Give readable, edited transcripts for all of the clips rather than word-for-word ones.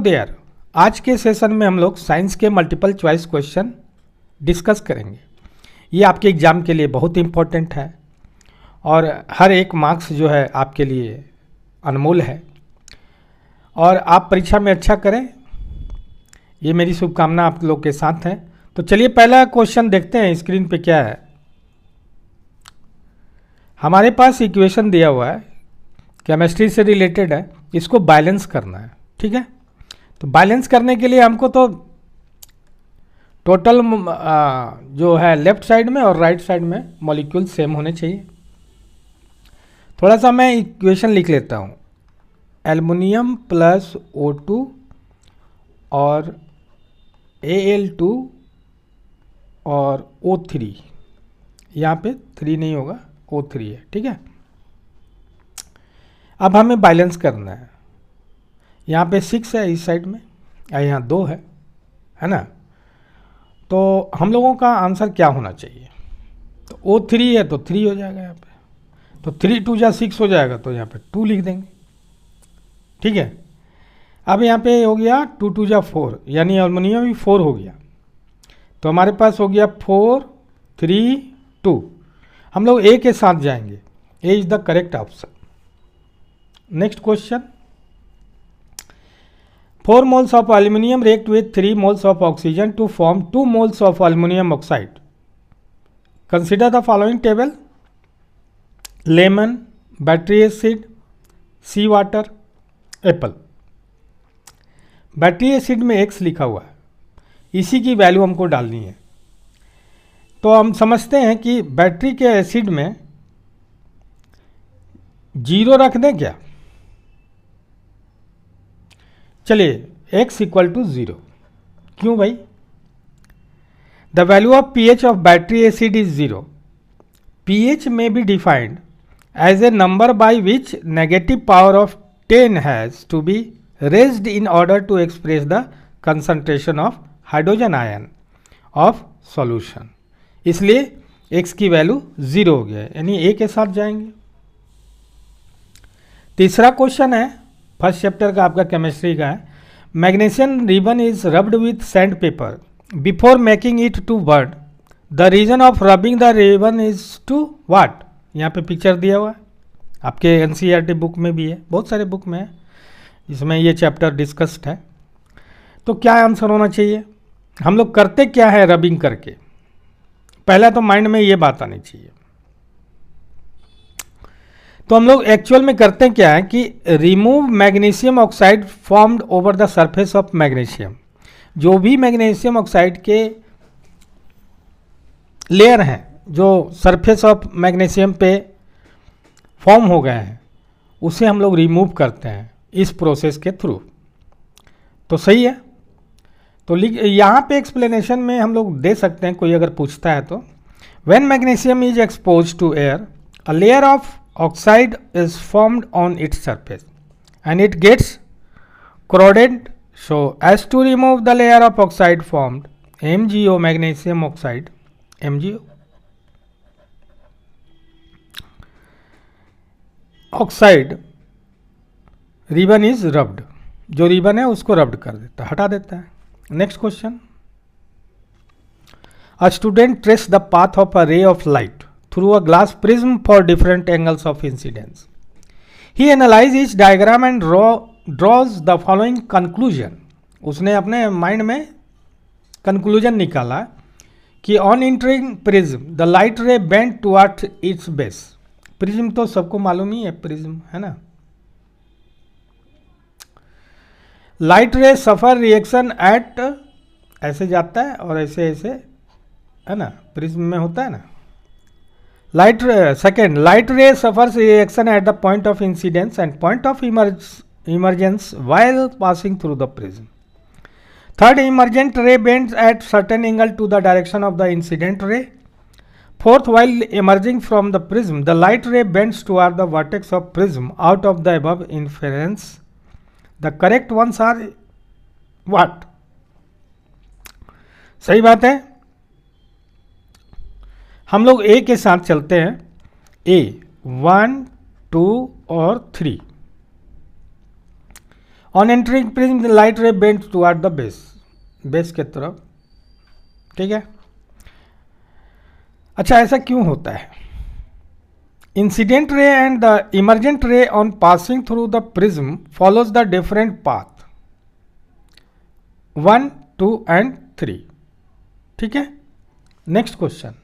There आज के session में हम लोग साइंस के मल्टीपल चॉइस क्वेश्चन डिस्कस करेंगे। ये आपके एग्ज़ाम के लिए बहुत इंपॉर्टेंट है और हर एक मार्क्स जो है आपके लिए अनमोल है और आप परीक्षा में अच्छा करें, ये मेरी शुभकामना आप लोग के साथ है। तो चलिए पहला क्वेश्चन देखते हैं स्क्रीन पे क्या है। हमारे पास इक्वेशन दिया हुआ है, केमिस्ट्री से रिलेटेड है, इसको बैलेंस करना है। ठीक है, तो बैलेंस करने के लिए हमको तो टोटल जो है लेफ्ट साइड में और राइट साइड में मॉलिक्यूल सेम होने चाहिए। थोड़ा सा मैं इक्वेशन लिख लेता हूँ। एल्युमिनियम प्लस O2 और Al2 और O3, यहाँ पे 3 नहीं होगा, O3 है। ठीक है, अब हमें बैलेंस करना है। यहाँ पे 6 है इस साइड में और यहाँ 2 है ना। तो हम लोगों का आंसर क्या होना चाहिए? तो O3 है तो 3 हो जाएगा यहाँ पे, तो 3 2 जा 6 हो जाएगा, तो यहाँ पे 2 लिख देंगे। ठीक है, अब यहाँ पे हो गया 2 2 जा 4, यानी एल्युमिनियम भी 4 हो गया, तो हमारे पास हो गया 4 3 2। हम लोग ए के साथ जाएंगे, A is the correct option. Next question, 4 moles of aluminum react with 3 moles of oxygen to form 2 moles of aluminum oxide. Consider the following table: lemon, battery acid, sea water, apple. Battery acid में X लिखा हुआ है, इसी की value हमको डालनी है। तो हम समझते हैं कि बैटरी के एसिड में 0 रख दें क्या? चलिए X इक्वल टू 0। क्यों भाई? The value of pH of battery acid is 0। pH may be defined as a number by which negative power of 10 has to be raised in order to express the concentration of hydrogen ion of solution. इसलिए X की value 0 हो गया है, यानी A के साथ जाएंगे। तीसरा क्वेश्चन है, फर्स्ट चैप्टर का आपका केमिस्ट्री का है। Magnesium ribbon is rubbed with sandpaper before making it to burn. The reason of rubbing the ribbon is to what? यहाँ पे पिक्चर दिया हुआ है, आपके NCERT बुक में भी है, बहुत सारे बुक में है, इसमें ये चैप्टर डिस्कस्ड है। तो क्या आंसर होना चाहिए? हम लोग करते क्या है रबिंग करके? पहला तो माइंड में ये बात आनी चाहिए। तो हम लोग एक्चुअल में करते क्या है कि remove magnesium oxide formed over the surface of magnesium. जो भी मैग्नीशियम ऑक्साइड के लेयर हैं जो सरफेस ऑफ मैग्नीशियम पे फॉर्म हो गए हैं, उसे हम लोग रिमूव करते हैं इस प्रोसेस के थ्रू। तो सही है। तो यहाँ पे एक्सप्लेनेशन में हम लोग दे सकते हैं, कोई अगर पूछता है तो, when magnesium is expose to air a layer of oxide is formed on its surface and it gets corroded, so as to remove the layer of oxide formed, MgO, magnesium oxide, MgO oxide ribbon is rubbed। जो ribbon है उसको rubbed कर देता है, हटा देता है। Next question, a student trace the path of a ray of light through a glass prism for different angles of incidence. He analyzes each diagram and draws the following conclusion. उसने अपने mind में conclusion निकाला कि on entering prism the light रे bend toward it's base. Prism तो सबको मालूम ही है, प्रिज्म है ना। लाइट रे सफर रिएक्शन एट, ऐसे जाता है और ऐसे ऐसे, है ना, प्रिज्म में होता है ना। Light ray, second, light ray suffers reaction at the point of incidence and point of emergence while passing through the prism. Third, emergent ray bends at certain angle to the direction of the incident ray. Fourth, while emerging from the prism, the light ray bends toward the vertex of prism out of the above inference. The correct ones are what? सही बात है। हम लोग ए के साथ चलते हैं। ए 1 2 और 3। On entering prism the light रे bend toward the base, base के तरफ, ठीक है। अच्छा, ऐसा क्यों होता है? Incident ray and the emergent ray on passing through the prism follows the different path 1, 2 and 3, ठीक है। Next question,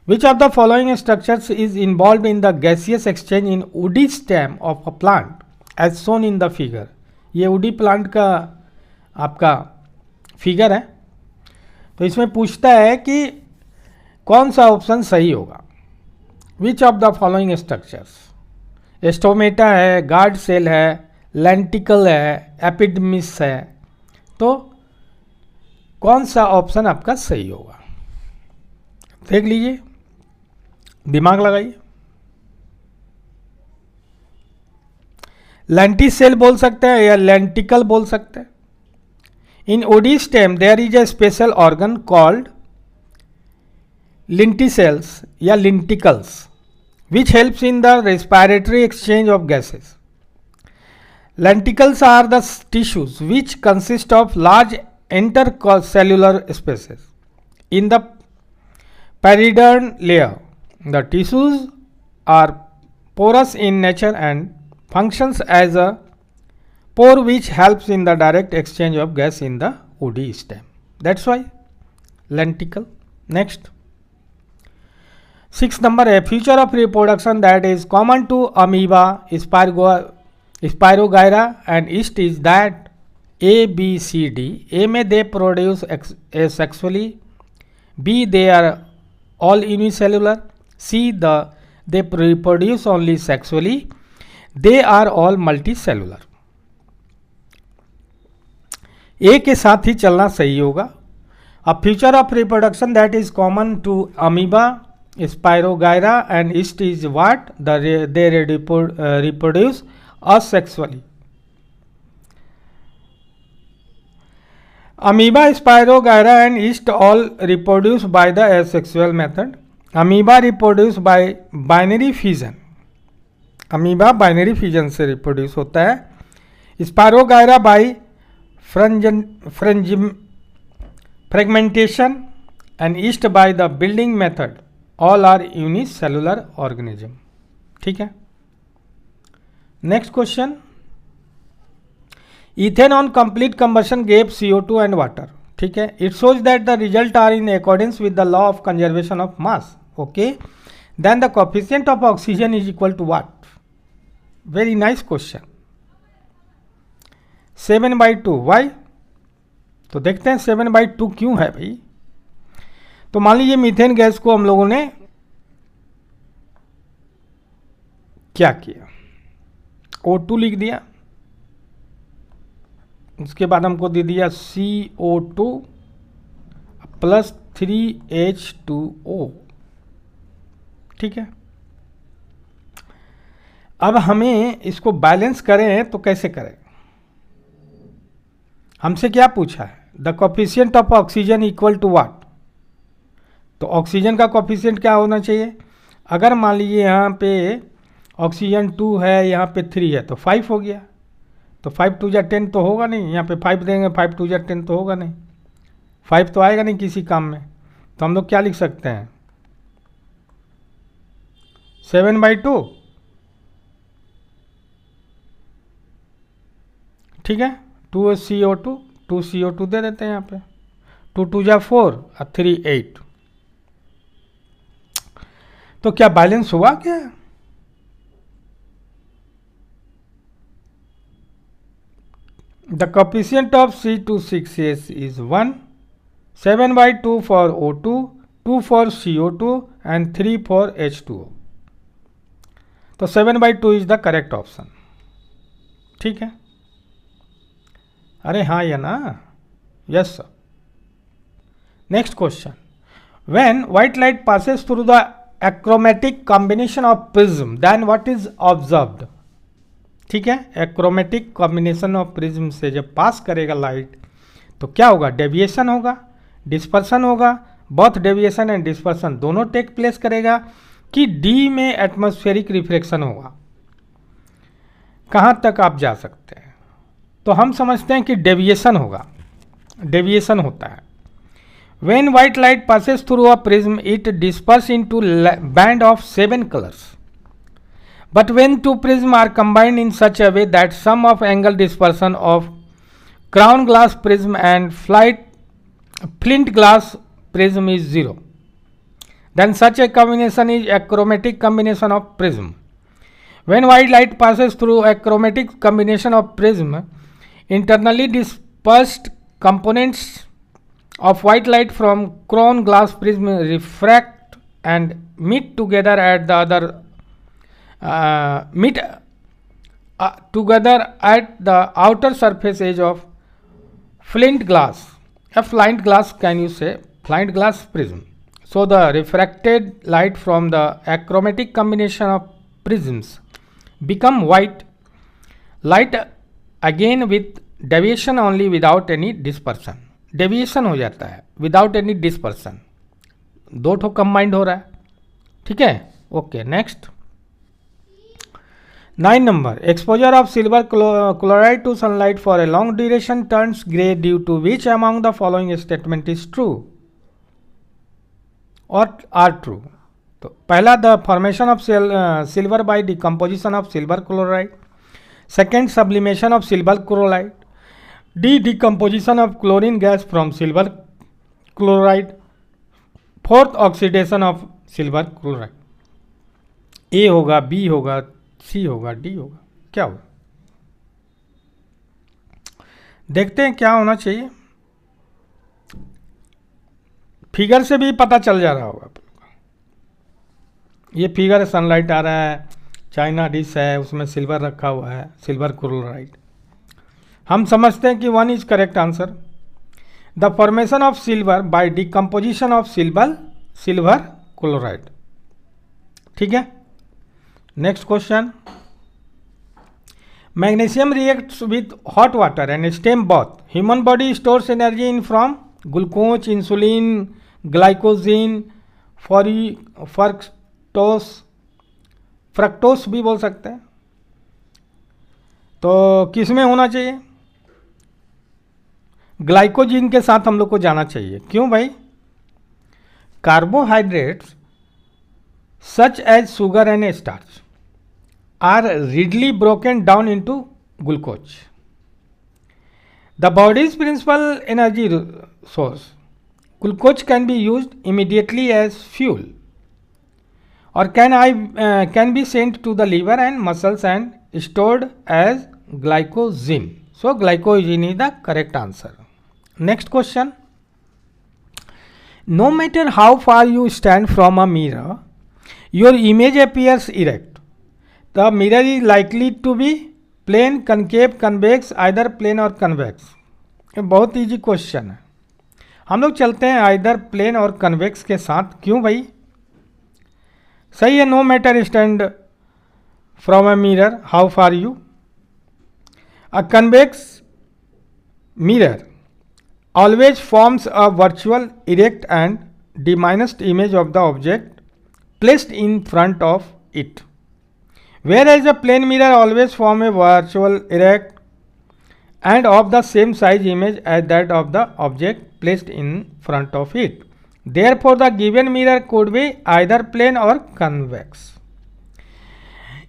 which of the following structures is involve in the gaseous exchange in woody stem of a plant as shown in the figure. ये woody plant का आपका figure है, तो इसमें पूछता है कि कौन सा ऑप्शन सही होगा। विच of the following structures, stomata है, गार्ड सेल है, लेंटिकल है, एपिडमिस है, तो कौन सा ऑप्शन आपका सही होगा? देख लीजिए, दिमाग लगाइए। लेंटिसेल बोल सकते हैं या लेंटिकल बोल सकते हैं। In woody stem there is a special organ called lenticels या lenticles which helps in the respiratory exchange of gases. Lenticles are the tissues which consist of large intercellular spaces in the periderm layer. The tissues are porous in nature and functions as a pore which helps in the direct exchange of gas in the woody stem. That's why lenticle. Next, 6 number है, feature of reproduction that is common to amoeba, Spirogyra and yeast is that A, B, C, D. A में they produce asexually, B they are all unicellular, C they reproduce only sexually, they are all multicellular. A के साथ ही चलना सही होगा। A feature of reproduction that is common to amoeba, Spirogyra and yeast is what? They reproduce asexually. Amoeba, Spirogyra and yeast all reproduce by the asexual method. Amoeba reproduce by binary fission. Amoeba binary fission से reproduce होता है. Spirogyra by fragmentation and yeast by the building method. All are unicellular organism. ठीक है। Next question, ethane on complete combustion gave CO2 and water, ठीक है। It shows that the result are in accordance with the law of conservation of mass, okay. Then the coefficient of oxygen is equal to what? Very nice question. 7/2, why? तो देखते हैं 7/2 क्यों है भाई। तो मान लीजिए मीथेन गैस को हम लोगों ने क्या किया, O2 लिख दिया, उसके बाद हमको दे दिया CO2 प्लस 3H2O, ठीक है। अब हमें इसको बैलेंस करें तो कैसे करें? हमसे क्या पूछा है? The coefficient of oxygen equal to what? तो ऑक्सीजन का कोफिशिएंट क्या होना चाहिए? अगर मान लीजिए यहाँ पे ऑक्सीजन 2 है, यहाँ पे 3 है, तो 5 हो गया। तो 5 2 10 तो होगा नहीं, यहाँ पे 5 देंगे, 5 2 10 तो होगा नहीं, 5 तो आएगा नहीं किसी काम में। तो हम लोग क्या लिख सकते हैं? 7/2, ठीक है। 2 CO2 दे देते हैं यहाँ पे, 2 2 जा 4 और 3 8। तो क्या बैलेंस हुआ क्या? The coefficient of C2H6 is 1, 7/2 for O2, 2 for CO2 and 3 for H2O। तो 7/2 इज द करेक्ट ऑप्शन, ठीक है। अरे हाँ या ना? Yes sir. Next question, when white light passes through the achromatic combination of prism then what is observed? ठीक है, achromatic combination of prism से जब पास करेगा लाइट तो क्या होगा? डेविएशन होगा, डिस्पर्सन होगा। बोथ डेविएशन एंड डिस्पर्सन दोनों टेक प्लेस करेगा कि डी में एटमॉस्फेरिक रिफ्लेक्शन होगा। कहाँ तक आप जा सकते हैं? तो हम समझते हैं कि डेविएशन होगा, डेविएशन होता है। When white light passes through a prism, it disperses into band of 7 colors. But when two prisms are combined in such a way that sum of angle dispersion of crown glass prism and flint glass prism is 0, then such a combination is achromatic combination of prism. When white light passes through a chromatic combination of prism, internally dispersed components of white light from crown glass prism refract and meet together at the outer surface edge of flint glass. A flint glass, can you say flint glass prism? So the refracted light from the achromatic combination of prisms become white light again with deviation only without any dispersion. Deviation हो जाता है without any dispersion, दो ठो combined हो रहा है, ठीक है। Okay, next 9 number, exposure of silver chloride to sunlight for a long duration turns grey due to which among the following statement is true और आर ट्रू? तो पहला, the formation of silver by decomposition of silver chloride, second, sublimation of silver chloride, D, decomposition of chlorine gas from silver chloride, fourth, oxidation of silver chloride. A होगा, B होगा, सी होगा, D होगा, क्या होगा? देखते हैं क्या होना चाहिए। फिगर से भी पता चल जा रहा होगा। ये फिगर है, सनलाइट आ रहा है, चाइना डिश है, उसमें सिल्वर रखा हुआ है, सिल्वर क्लोराइड। हम समझते हैं कि 1 is correct answer. The formation of silver by decomposition of silver chloride, ठीक है। Next question, magnesium reacts with hot water and stem both. Human body stores energy in from glucose, insulin, glycogen, fructose भी बोल सकते हैं। तो किस में होना चाहिए? ग्लाइकोजिन के साथ हम लोग को जाना चाहिए। क्यों भाई? Carbohydrates such as sugar and starch are readily broken down into glucose. The body's principal energy source, glucose, can be used immediately as fuel or can be sent to the liver and muscles and stored as glycogen. So glycogen is the correct answer. Next question, no matter how far you stand from a mirror, your image appears erect. The mirror is likely to be plane, concave, convex, either plane or convex. ये बहुत easy question है। हम लोग चलते हैं either plane और convex के साथ। क्यों भाई? सही है, no matter stand from a mirror how far you. A convex mirror always forms a virtual, erect and diminished image of the object placed in front of it, whereas a plane mirror always form a virtual, erect and of the same size image as that of the object placed in front of it. Therefore the given mirror could be either plane or convex.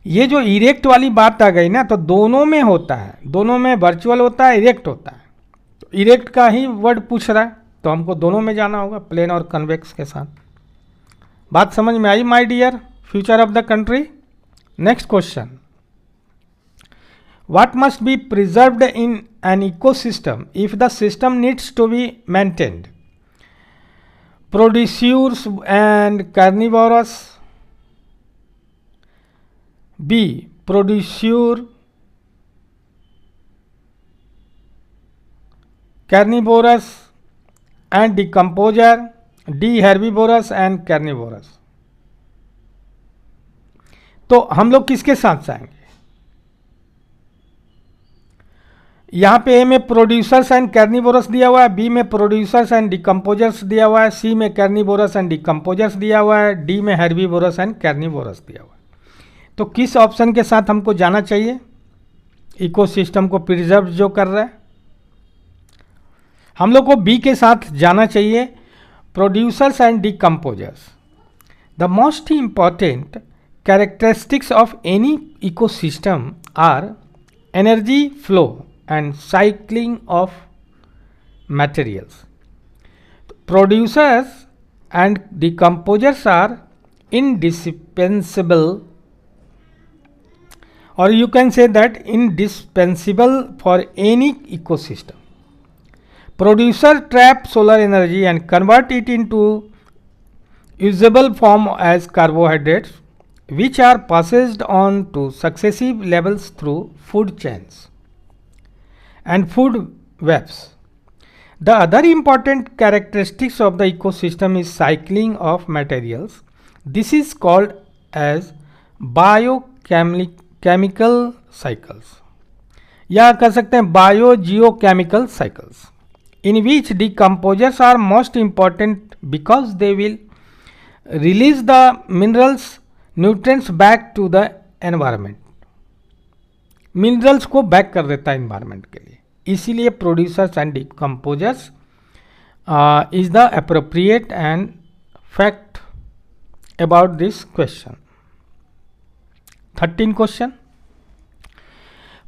ये जो erect वाली बात आ गई ना, तो दोनों में होता है, दोनों में वर्चुअल होता है, इरेक्ट होता है। तो इरेक्ट का ही वर्ड पूछ रहा है, तो हमको दोनों में जाना होगा, प्लेन और कन्वेक्स के साथ। बात समझ में आई my dear future of the country? Next question, what must be preserved in an ecosystem if the system needs to be maintained? Producers and carnivorous, B producer carnivorous and decomposer, D herbivorous and carnivorous। तो हम लोग किसके साथ जाएंगे? यहां पे ए में producers and carnivorous दिया हुआ है, बी में प्रोड्यूसर्स एंड डिकम्पोजर्स दिया हुआ है, सी में कार्निवोरस एंड डिकम्पोजर्स दिया हुआ है, डी में हेर्बिवोरस एंड कार्निवोरस दिया हुआ है। तो किस ऑप्शन के साथ हमको जाना चाहिए? इकोसिस्टम को प्रिजर्व जो कर रहा है। हम लोग को बी के साथ जाना चाहिए, producers and decomposers. The most important characteristics of any ecosystem are energy flow and cycling of materials. Producers and decomposers are indispensable, or you can say that indispensable for any ecosystem. Producer trap solar energy and convert it into usable form as carbohydrates, which are passed on to successive levels through food chains and food webs. The other important characteristics of the ecosystem is cycling of materials. This is called as biochemical cycles, या कह सकते हैं biogeochemical cycles, in which decomposers are most important because they will release the minerals nutrients back to the environment, minerals को back कर देता है environment के लिए। इसीलिए producers and decomposers is the appropriate and fact about this question. 13 question,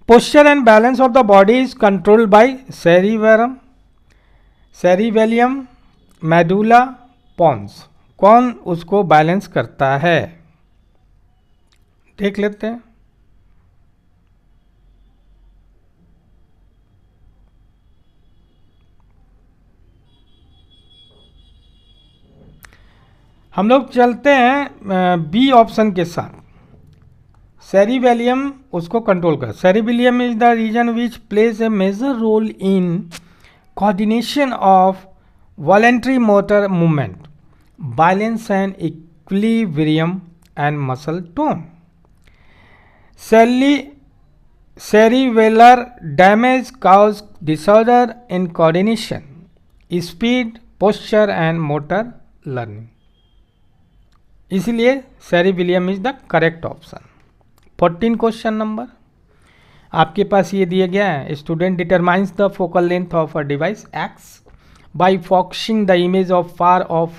posture and balance of the body is controlled by cerebellum medulla pons. कौन उसको balance करता है, देख लेते हैं। हम लोग चलते हैं बी ऑप्शन के साथ। सेरिबेलियम उसको कंट्रोल कर। Cerebellum is the region which plays a major role in coordination of voluntary motor movement, balance and equilibrium and muscle tone. Cerebellar damage cause disorder in coordination, speed, posture and motor learning. इसलिए cerebellum is the correct option. 14 question number आपके पास ये दिया गया है। Student determines the focal length of a device x bye focusing the image of far of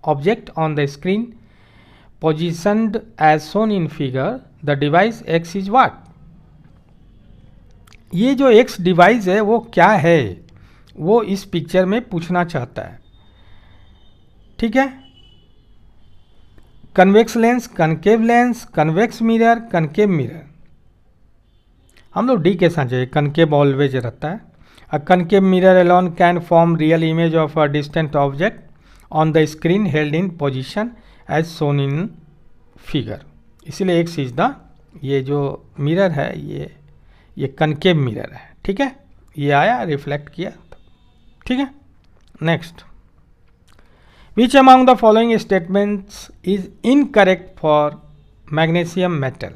object on the screen positioned as shown in figure. The device X is what? ये जो X device है वो क्या है, वो इस picture में पूछना चाहता है। ठीक है, convex lens, concave lens, convex mirror, concave mirror. हम लोग डी के साथ जाइए, कनकेव ऑलवेज रहता है। A concave mirror alone can form real image of a distant object on the screen held in position as shown in figure. इसलिए X is the, ये जो मिरर है ये कनकेव मिरर है। ठीक है, ये आया, रिफ्लेक्ट किया। ठीक है, next, which among the following statements is incorrect for magnesium metal.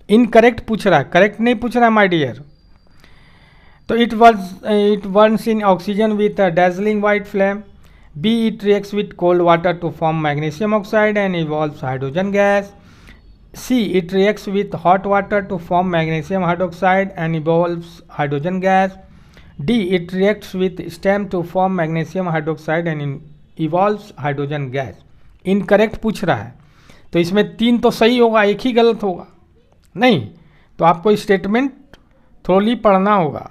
Incorrect पूछ रहा है, करेक्ट नहीं पूछ रहा है माय डियर। तो it Burns in oxygen with a dazzling white flame. B, it reacts with cold water to form magnesium oxide and evolves hydrogen gas. C, it reacts with hot water to form magnesium hydroxide and evolves hydrogen gas. D, it reacts with steam to form magnesium hydroxide and evolves hydrogen gas. Incorrect पूछ रहा है, तो इसमें 3 तो सही होगा, एक ही गलत होगा। नहीं तो आपको स्टेटमेंट थोड़ी पढ़ना होगा।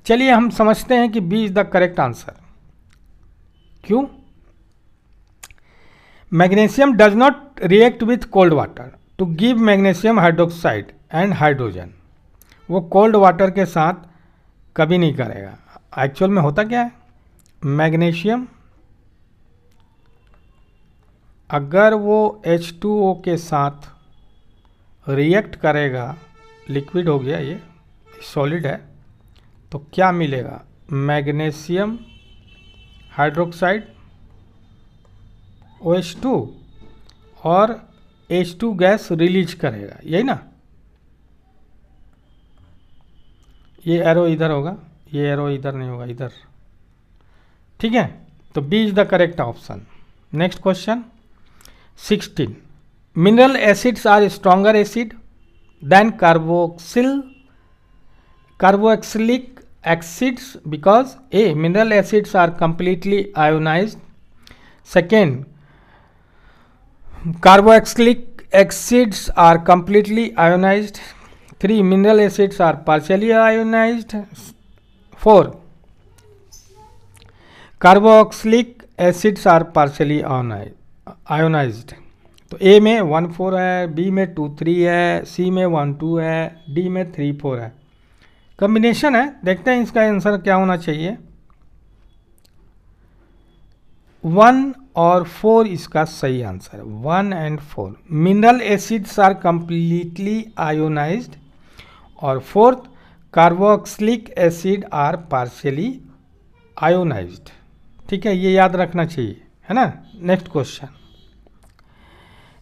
चलिए हम समझते हैं कि B is the correct answer. क्यों? Magnesium does not react with cold water to give magnesium hydroxide and hydrogen. वो कोल्ड वाटर के साथ कभी नहीं करेगा। एक्चुअल में होता क्या है, मैग्नीशियम अगर वो H2O के साथ रिएक्ट करेगा, लिक्विड हो गया, ये सॉलिड है, तो क्या मिलेगा, मैग्नीशियम हाइड्रोक्साइड OH2 और H2 गैस रिलीज करेगा, यही ना। ये एरो इधर होगा, ये एरो इधर नहीं होगा, इधर। ठीक है, तो B is the correct option. Next question 16, mineral acids are stronger acid than carboxyl carboxylic acids because A, mineral acids are completely ionized. Second, carboxylic acids are completely ionized. 3, mineral acids are partially ionized. 4, carboxylic acids are partially ionized. तो A में 1 4 है, B में 2 3 है, सी में 1 2 है, D में 3 4 है। Combination है, देखते हैं इसका आंसर क्या होना चाहिए। 1 और 4 इसका सही आंसर है, 1 and 4। Mineral acids are completely ionised और fourth carboxylic acid are partially ionised. ठीक है, ये याद रखना चाहिए, है ना। नेक्स्ट क्वेश्चन,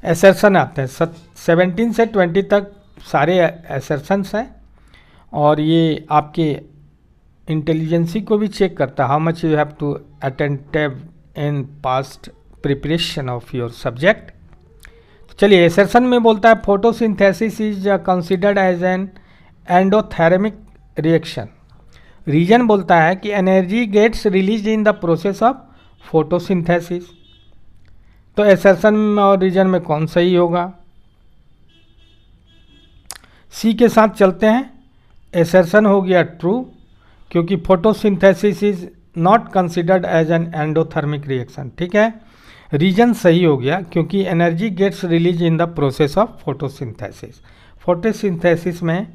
एसर्शन आते हैं। 17 से 20 तक सारे एसर्शंस हैं और ये आपके इंटेलिजेंसी को भी चेक करता है, how much you have to attentive in past preparation of your subject. चलिए, एसर्शन में बोलता है photosynthesis is considered as an endothermic reaction. Reason बोलता है कि energy gets release in the process of photosynthesis. तो एसर्शन और रीजन में कौन सही होगा? सी के साथ चलते हैं। एसर्शन हो गया ट्रू, क्योंकि photosynthesis is not considered as an endothermic reaction. ठीक है, रीजन सही हो गया, क्योंकि energy gets release in the process of photosynthesis. Photosynthesis में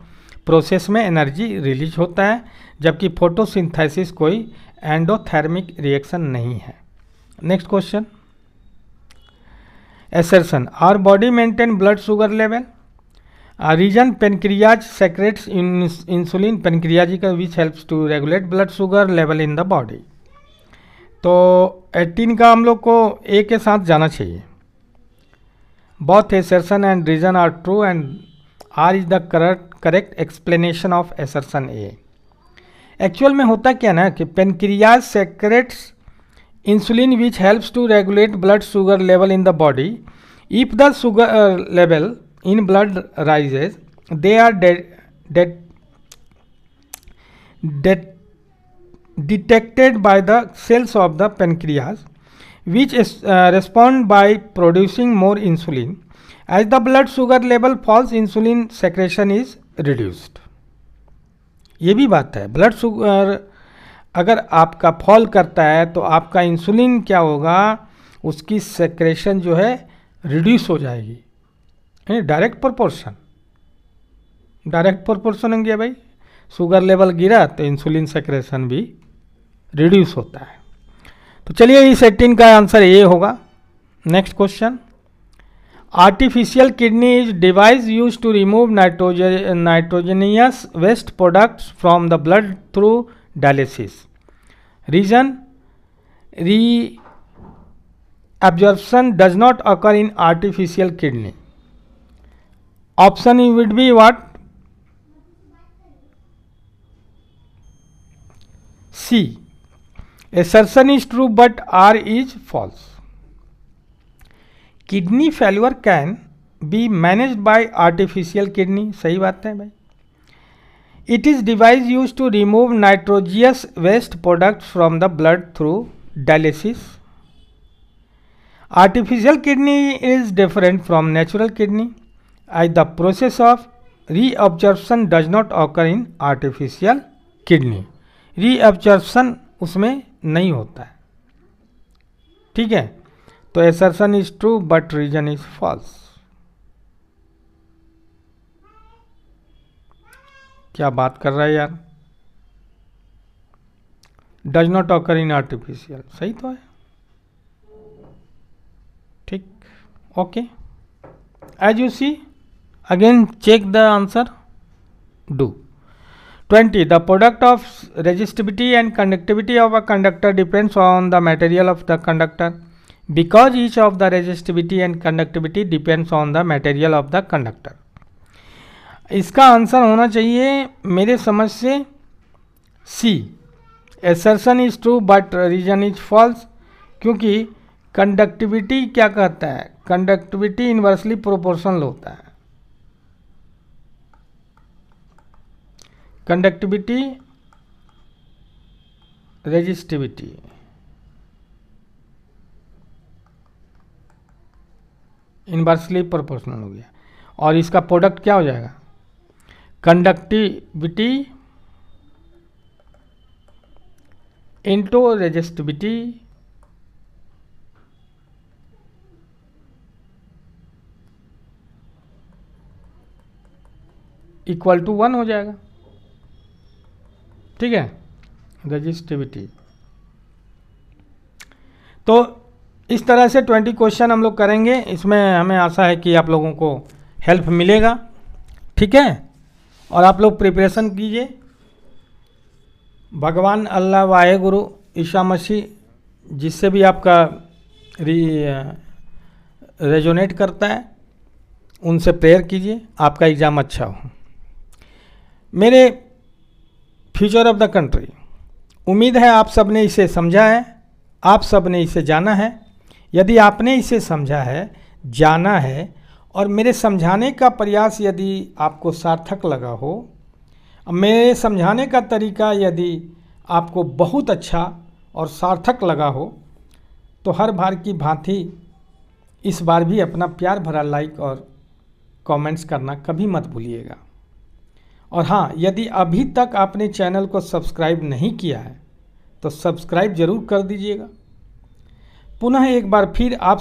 प्रोसेस में एनर्जी रिलीज होता है, जबकि फोटोसिंथेसिस कोई एंडोथर्मिक रिएक्शन नहीं है। Next question, assertion, our body maintain blood sugar level. Reason, pancreas secretes insulin पेनक्रियाजिका which helps to regulate blood sugar level in the body. तो 18 का हम लोग को ए के साथ जाना चाहिए। Both assertion and reason are true and R is the correct explanation of assertion A. Actual में होता क्या ना कि pancreas secretes insulin which helps to regulate blood sugar level in the body. If the sugar level in blood rises, they are detected by the cells of the pancreas, which respond by producing more insulin. As the blood sugar level falls, insulin secretion is reduced. ये भी बात है, blood sugar अगर आपका fall करता है तो आपका इंसुलिन क्या होगा, उसकी सेक्रेशन जो है रिड्यूस हो जाएगी। डायरेक्ट प्रोपोर्शन हो गया भाई, शुगर लेवल गिरा तो इंसुलिन सेक्रेशन भी रिड्यूस होता है। तो चलिए, इस 18 का आंसर ये होगा। Next question, artificial kidney is device use to remove nitrogenous waste products from the blood through dialysis. Reason, re absorption does not occur in artificial kidney. Option would be what? C. Assertion is true but R is false. Kidney failure can be managed by artificial kidney. सही बात है भाई. It is device used to remove nitrogenous waste products from the blood through dialysis. Artificial kidney is different from natural kidney, as the process of reabsorption does not occur in artificial kidney. Reabsorption उसमें नहीं होता है. ठीक है, तो assertion is true but reason is false. क्या बात कर रहा है यार. Does not occur in artificial, सही तो है. ठीक, okay. As you see, again check the answer. Do. 20. The product of resistivity and conductivity of a conductor depends on the material of the conductor. Because each of the resistivity and conductivity depends on the material of the conductor. इसका answer होना चाहिए मेरे समझ से सी. Assertion is true but reason is false. क्योंकि conductivity क्या कहता है, कंडक्टिविटी इनवर्सली प्रोपोर्शनल होता है. कंडक्टिविटी रेजिस्टिविटी, इनवर्सली प्रोपोर्शनल हो गया, और इसका प्रोडक्ट क्या हो जाएगा, conductivity into resistivity equal to 1 हो जाएगा। ठीक है, रेजिस्टिविटी। तो इस तरह से 20 क्वेश्चन हम लोग करेंगे। इसमें हमें आशा है कि आप लोगों को हेल्प मिलेगा। ठीक है, और आप लोग प्रिपरेशन कीजिए। भगवान अल्लाह वाहेगुरु ईसा मसीह जिससे भी आपका रेजोनेट करता है उनसे प्रेयर कीजिए, आपका एग्ज़ाम अच्छा हो। मेरे फ्यूचर ऑफ द कंट्री, उम्मीद है आप सब ने इसे समझा है, आप सब ने इसे जाना है। यदि आपने इसे समझा है, जाना है, और मेरे समझाने का प्रयास यदि आपको सार्थक लगा हो, मेरे समझाने का तरीका यदि आपको बहुत अच्छा और सार्थक लगा हो, तो हर बार की भांति इस बार भी अपना प्यार भरा लाइक और कमेंट्स करना कभी मत भूलिएगा। और हाँ, यदि अभी तक आपने चैनल को सब्सक्राइब नहीं किया है तो सब्सक्राइब जरूर कर दीजिएगा। पुनः एक बार फिर आप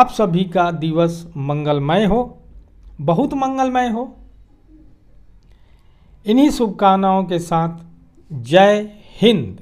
सभी का दिवस मंगलमय हो, बहुत मंगलमय हो। इन्हीं शुभकामनाओं के साथ जय हिंद।